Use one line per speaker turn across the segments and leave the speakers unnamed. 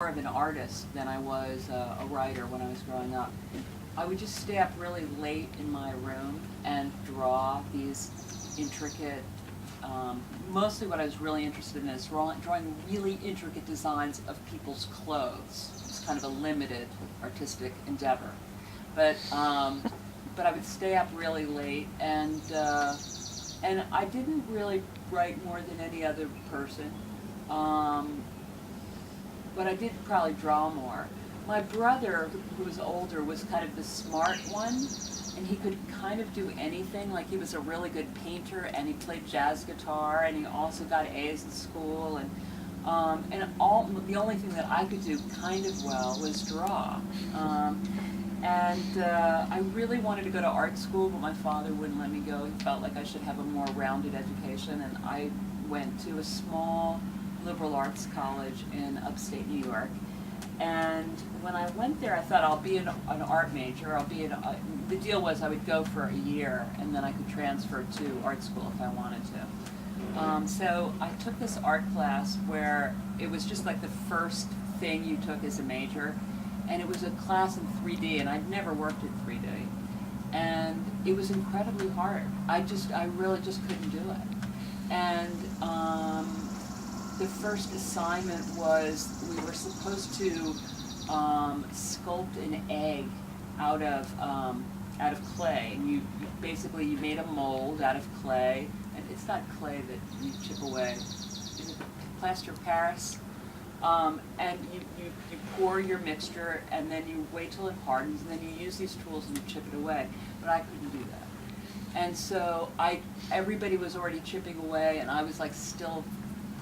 more of an artist than I was a writer when I was growing up. I would just stay up really late in my room and draw these intricate, mostly what I was really interested in is drawing really intricate designs of people's clothes. It's kind of a limited artistic endeavor. But, um, but I would stay up really late and I didn't really write more than any other person. Um, but I did probably draw more. My brother, who was older, was kind of the smart one, and he could kind of do anything. Like, he was a really good painter, and he played jazz guitar, and he also got A's in school, the only thing that I could do kind of well was draw. I really wanted to go to art school, but my father wouldn't let me go. He felt like I should have a more rounded education, and I went to a small liberal arts college in upstate New York. And when I went there, I thought I'll be an art major. The deal was I would go for a year, and then I could transfer to art school if I wanted to. So I took this art class where it was just like the first thing you took as a major, and it was a class in 3D, and I'd never worked in 3D. And it was incredibly hard. I really just couldn't do it. And the first assignment was we were supposed to sculpt an egg out of clay. And you basically made a mold out of clay, and it's not clay that you chip away. Is it plaster of Paris? And you pour your mixture, and then you wait till it hardens, and then you use these tools and you chip it away. But I couldn't do that. And so everybody was already chipping away, and I was like still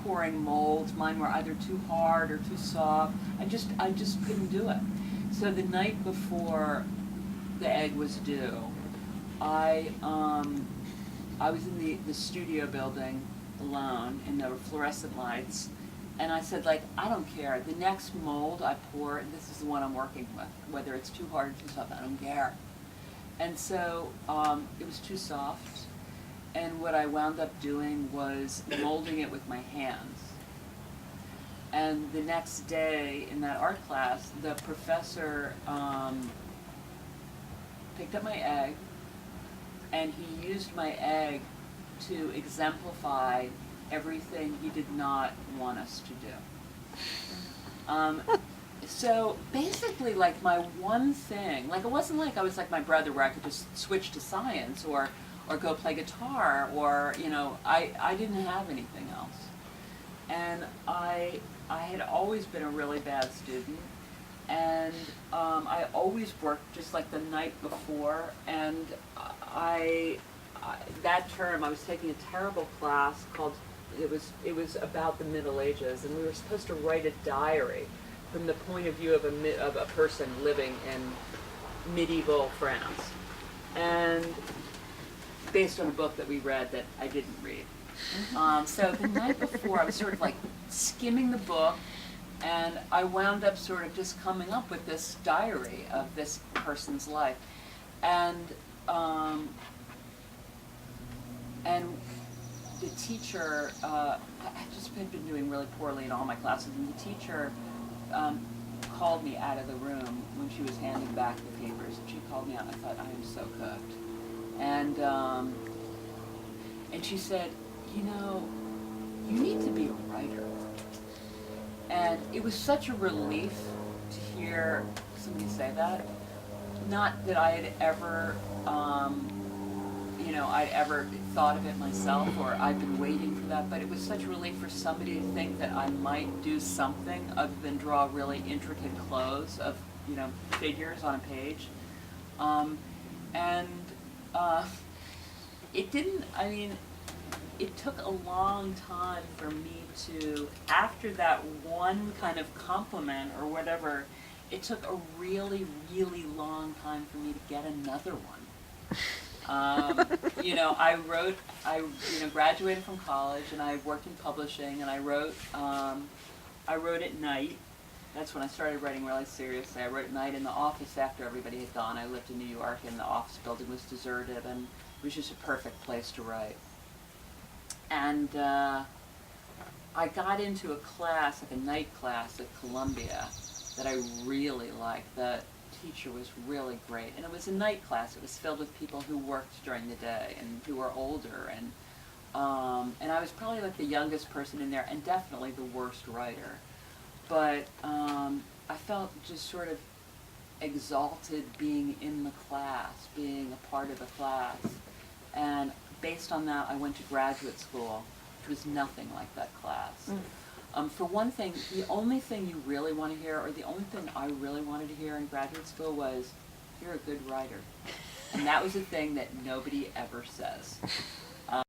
pouring molds. Mine were either too hard or too soft. I just couldn't do it. So the night before the egg was due, I was in the studio building alone, and there were fluorescent lights. And I said, like, I don't care. The next mold I pour, this is the one I'm working with. Whether it's too hard or too soft, I don't care. And so it was too soft. And what I wound up doing was molding it with my hands. And the next day in that art class, the professor picked up my egg, and he used my egg to exemplify everything he did not want us to do. So basically, like, my one thing, like, it wasn't like I was like my brother where I could just switch to science or go play guitar, or, I didn't have anything else. And I had always been a really bad student, and I always worked just like the night before, and that term I was taking a terrible class called, it was about the Middle Ages, and we were supposed to write a diary from the point of view of a person living in medieval France, and based on a book that we read that I didn't read. So the night before, I was sort of like skimming the book, and I wound up sort of just coming up with this diary of this person's life, and the teacher, I just had been doing really poorly in all my classes, and the teacher called me out of the room when she was handing back the papers. And she called me out, and I thought, I am so cooked. And she said, you need to be a writer. And it was such a relief to hear somebody say that. Not that I had ever, I'd ever thought of it myself, or I'd been waiting for that, but it was such a relief for somebody to think that I might do something other than draw really intricate clothes of, figures on a page. It took a long time for me to, after that one kind of compliment or whatever, it took a really, really long time for me to get another one. I graduated from college, and I worked in publishing, and I wrote at night. That's when I started writing really seriously. I wrote at night in the office after everybody had gone. I lived in New York, and the office building was deserted, and it was just a perfect place to write. And I got into a class, like a night class at Columbia, that I really liked. The teacher was really great, and it was a night class. It was filled with people who worked during the day and who were older, and I was probably like the youngest person in there, and definitely the worst writer. But I felt just sort of exalted being in the class, being a part of the class, and based on that, I went to graduate school, which was nothing like that class. For one thing, the only thing you really want to hear, or the only thing I really wanted to hear in graduate school was, "You're a good writer." And that was a thing that nobody ever says.